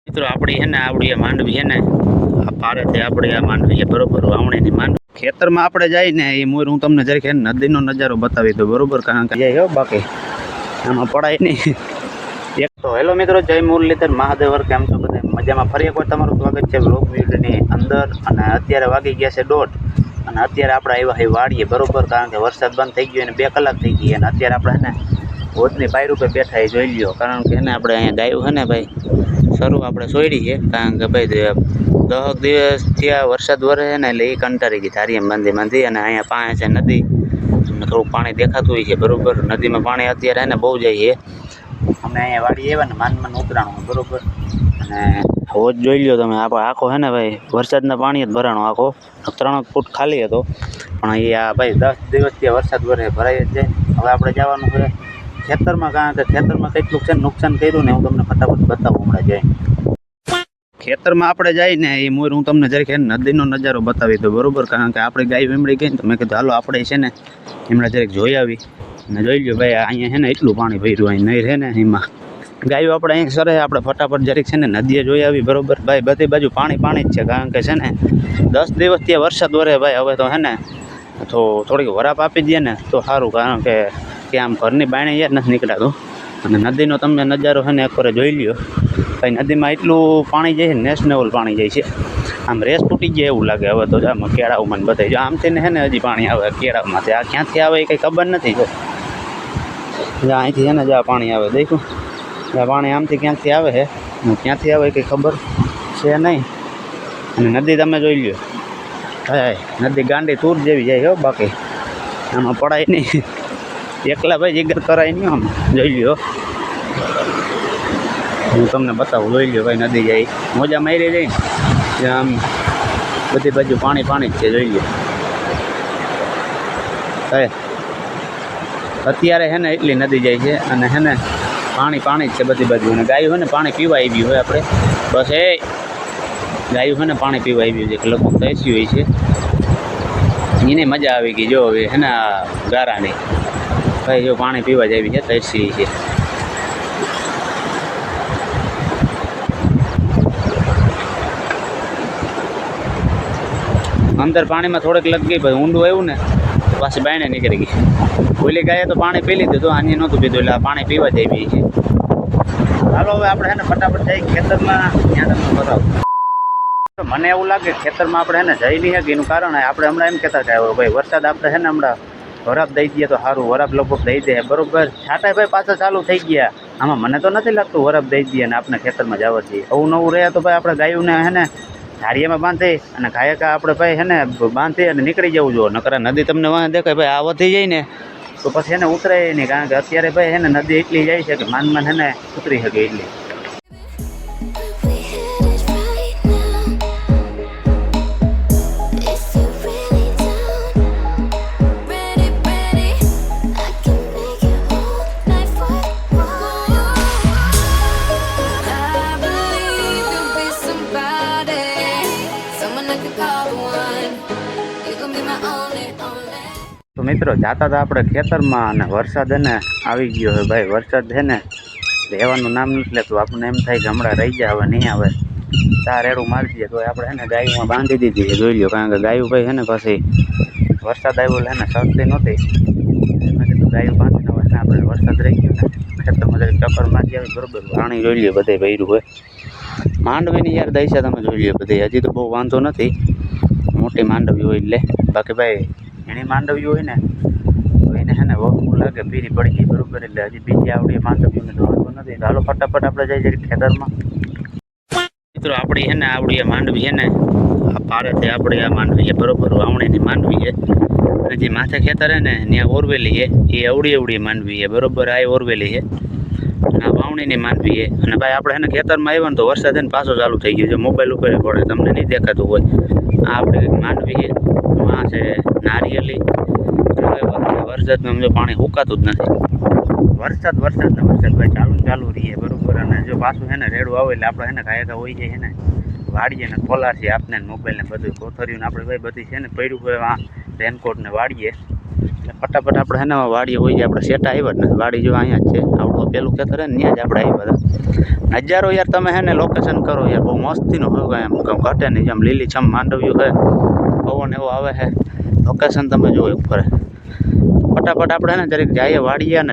મિત્રો આપણી હે ને આવડી માંડવી હે ને આ પારેથી આપણી આ માંડવી બરોબર વાવણીની માંડવી ખેતરમાં આપણે જાય ને એ મોર હું તમને જરીક નદીનો નજારો બતાવી દઉં બરોબર કારણ કે જાય બાકી આમાં પડાય નહીં એક તો હેલો મિત્રો જય મુરલીધર મહાદેવર કેમ છો બધા મજામાં ફરી એકવાર તમારું સ્વાગત છે વ્લોગ વિડીયોની અંદર અને અત્યારે વાગી ગયા છે 1:30 અને અત્યારે આપણે આવ્યા છે વાડીએ બરોબર કારણ કે વરસાદ બંધ થઈ ગયો અને 2 કલાક થઈ ગઈ અને અત્યારે આપણે હે ને હોદની પાયર ઉપર બેઠા એ જોઈ લ્યો કારણ કે એને આપણે અહીંયા ગાયું છે ને ભાઈ શરૂ આપણે સોયડી છે કારણ કે ભાઈ 10 દિવસ થયા વરસાદ વરે છે ને એટલે એ કંટાળી ગઈ ધારી એમ બાંધી અને અહીંયા પાસે છે નદી થોડુંક પાણી દેખાતું હોય છે બરોબર નદીમાં પાણી અત્યારે એને બહુ જાય છે અમે અહીંયા વાડી આવ્યા ને માન ઉતરાણું બરોબર અને હોજ જોઈ લ્યો તમે આપણે આખો છે ને ભાઈ વરસાદના પાણી જ ભરાણો આખો 3 ફૂટ ખાલી હતો પણ અહીંયા ભાઈ 10 દિવસથી વરસાદ વરે ભરાઈ જ જાય હવે આપણે જવાનું છે ખેતરમાં કારણ કે ખેતરમાં કેટલું છે નુકસાન કર્યું ને હું તમને ફટાફટ બતાવું હમણાં જાય ખેતરમાં આપણે જાય ને એ મોર હું તમને જરીક નદીનો નજારો બતાવી દઉં બરોબર કારણ કે આપણે ગાય વીમળી ગઈ ને તો મેં કીધું હાલો આપણે છે ને એમણે જરીક જોઈ આવી અને જોઈ લ્યો ભાઈ અહીંયા છે ને એટલું પાણી ભર્યું અહીં નહીં રહે ને એમાં ગાયો આપણે અહીં સરે આપણે ફટાફટ જરીક છે ને નદીએ જોઈ આવી બરોબર ભાઈ બધી બાજુ પાણી જ છે કારણ કે છે ને 10 દિવસથી વરસાદ વરે ભાઈ હવે તો છે ને તો થોડીક વરાપ આપી દઈએ ને તો સારું કારણ કે આમ ઘરની બાયણે યાર નથી નીકળાતું અને નદીનો તમને નજારો છે ને એક વાર જોઈ લ્યો ભાઈ નદીમાં એટલું પાણી જાય છે નેશનલ પાણી જાય છે આમ રેસ તૂટી જાય એવું લાગે હવે તો આમાં કેળાઓમાં બધાય જો આમથી ને છે ને હજી પાણી આવે કેળામાંથી આ ક્યાંથી આવે એ કંઈ ખબર નથી જો અહીંથી છે ને જ પાણી આવે દેખું પાણી આમથી ક્યાંથી આવે છે ક્યાંથી આવે કંઈ ખબર છે નહીં અને નદી તમે જોઈ લ્યો હા નદી ગાંડી તૂર જેવી જાય હો બાકી આમાં પડાય નહીં એકલા ભાઈ જીગર કરાય નહીં આમ જોઈ લ્યો હું તમને બતાવું જોઈ લ્યો ભાઈ નદી જાય મોજા મારી જાય ને આમ બધી બાજુ પાણી જ છે જોઈ લ્યો હા અત્યારે છે ને એટલી નદી જાય છે અને છે ને પાણી જ છે બધી બાજુ અને ગાયું છે ને પાણી પીવા આવી હોય આપણે બસ એ ગાયું છે ને પાણી પીવા આવ્યું છે કે લગભગ તૈસી હોય છે એને મજા આવી ગઈ જો હવે છે ને ગારાની ભાઈ જો પાણી પીવા જ આવી છે તૈસી છે અંદર પાણીમાં થોડીક લગ ગઈ ભાઈ ઊંડું આવ્યું ને પાછી બાયણે નીકળી ગઈ ઓલી ગાયે તો પાણી પી લીધું તો આની નહોતું પીધું એટલે પાણી પીવા જ આવી છે ચાલો હવે આપણે છે ને ફટાફટ જઈ ખેતરમાં ત્યાં તમને બતાવો મને એવું લાગે ખેતરમાં આપણે છે ને જઈ નહીં શકીએ એનું કારણ આપણે હમણાં એમ કહેતા કે ભાઈ વરસાદ આપણે છે ને હમણાં વરાપ દઈ દઈએ તો સારું વરાપ લગભગ દઈ દે બરોબર છાંટા ભાઈ પાછા ચાલુ થઈ ગયા આમાં મને તો નથી લાગતું વરાપ દઈ દઈએ અને આપણે ખેતરમાં જવા દઈએ આવું નવું રહે તો ભાઈ આપણે ગાયોને છે ને ધારિયામાં બાંધી અને ગાયકા આપણે ભાઈ છે ને બાંધી અને નીકળી જવું જોઈએ નકર નદી તમને વાંધે દેખાય ભાઈ આ વધી જાય ને તો પછી એને ઉતરાય નહીં કારણ કે અત્યારે ભાઈ છે ને નદી એટલી જાય છે કે માન છે ને ઉતરી શકે એટલી તો મિત્રો જાતા હતા આપણે ખેતરમાં અને વરસાદ એને આવી ગયો છે ભાઈ વરસાદ છે ને રહેવાનું નામ નથી લેતું આપણને એમ થાય કે હમણાં રહી જાય હવે નહીં આવે તાર રેડું મારી દઈએ તો આપણે એને ગાયુંમાં બાંધી દીધી છે જોઈ લો કારણ કે ગાયું ભાઈ છે ને પછી વરસાદ આવ્યો એટલે એને સસ્તી નહોતી મેં કીધું ગાયું બાંધીને હવે આપણે વરસાદ રહી ગયો ને ખેતરમાં જરી ચક્કર મારી આવી બરોબર પાણી જોઈ લ્યો બધે ભર્યું હોય માંડવીની યાર દઈશા તમે જોઈ લ્યો બધે હજી તો બહુ વાંધો નથી મોટી માંડવી હોય એટલે બાકી ભાઈ એની માંડવી હોય ને તો એને છે ને વહુ લાગે પીરી પડી ગઈ બરોબર એટલે હજી બીજી આવડી માંડવીઓને તો વાંધો નથી હાલો ફટાફટ આપણે જઈ જઈએ ખેતરમાં મિત્રો આપણી છે ને આવડી માંડવી છે ને આ પારેથી આપણી આ માંડવી છે બરોબર વાવણીની માંડવી છે અને જે માથે ખેતર છે ને ત્યાં ઓરવેલી છે એ અવડી માંડવી છે બરોબર આ ઓરવેલી છે આ વાવણીની માંડવી છે અને ભાઈ આપણે છે ને ખેતરમાં આવ્યા ને તો વરસાદ છે ને પાછો ચાલુ થઈ ગયો છે મોબાઈલ ઉપર પડે તમને નહીં દેખાતું હોય આ આપણે માંડવી છે આ છે નારિયેલી વરસાદમાં જો પાણી સુકાતું જ નથી વરસાદ ભાઈ ચાલુ રહીએ બરોબર અને જો પાછું છે ને રેડું આવે એટલે આપણે છે ને કાયકા હોય જાય છે ને વાડીએ ને ખોલાશીએ આપને મોબાઈલ ને બધું કોથર્યું ને આપણે ભાઈ બધી છે ને પડ્યું હોય રેનકોટ ને વાડીએ એટલે ફટાફટ આપણે હે ને વાડીએ હોય આપણે સેટા આવ્યા જ નથી. વાડી જો અહીંયા જ છે, આપણું પેલું ખેતર હે ને ત્યાં જ આપણે આવ્યા હતા. નજારો યાર તમે હે ને લોકેશન કરો યાર, બહુ મસ્તીનો હોય એમ ઘટે નહીં, જેમ લીલીછમ માંડવ્યું છે, પવન એવો આવે છે. લોકેશન તમે જુઓ ઉપર ફટાફટ આપણે હે ને જરીક જઈએ વાડીએ ને